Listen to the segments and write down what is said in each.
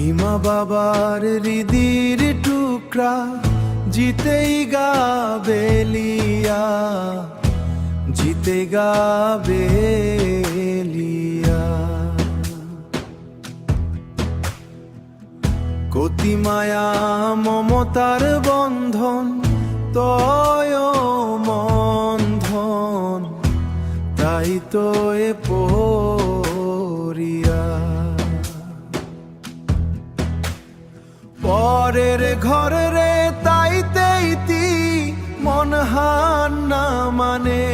ইমা বাবার হৃদির টুকরা জিতেই গাবেলিয়া, জিতে গাবেলিয়া। কতি মায়া মমতার বন্ধন তয় মন্ধন, তাই তো এ পরিয়া। পরের ঘরে রে তাইতে ইতি মন হান না মানে,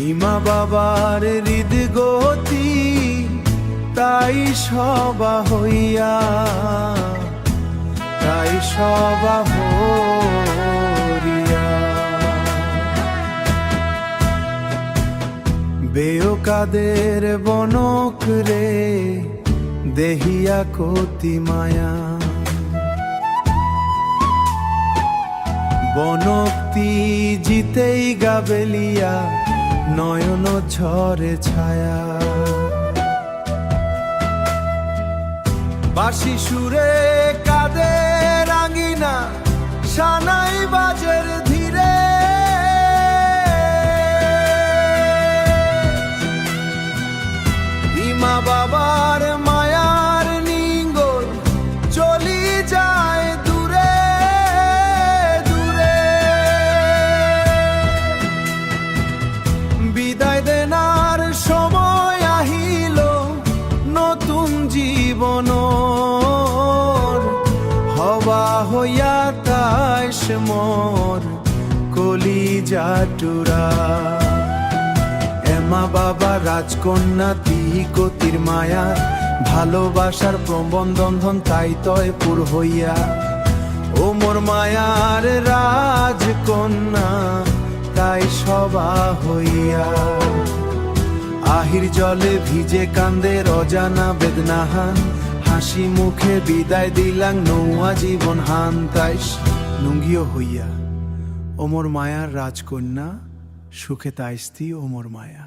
ইমা বাবার হৃদ গতি তাই সবা হইয়া, তাই সবা হইয়া। বেয়কাদের বনক রে দেহিয়া কতি মায়া, বনক্তি জিতেই গাবেলিয়া, নয়ন ঝরে ছায়া। বাঁশি সুরে কাঁদে রাঙিনা, সানাই বাজের ধীরে, ইমা বাবার মায়ার নিঙ্গল চলি যায় দূরে দূরে। বিদায় দেনার সময় আহিল নতুন জীবন, হওয়া হইয়া তাইস মোর কলিজা টুরা। এমা বাবা রাজকন্যা তিগতির মায়া, ভালোবাসার প্রবন্ধন তাই তয় পুর হইয়া। ও মোর মায়ার রাজকন্যা তাই সবা হইয়া। আহির জলে ভিজে কান্দে অজানা বেদনাহান, হাসি মুখে বিদায় দিলাম নৌয়া জীবন হান, তাইস লুঙ্গিও হইয়া। ও মোর মায়ার রাজকন্যা সুখে তাইস্তি ও মোর মায়া।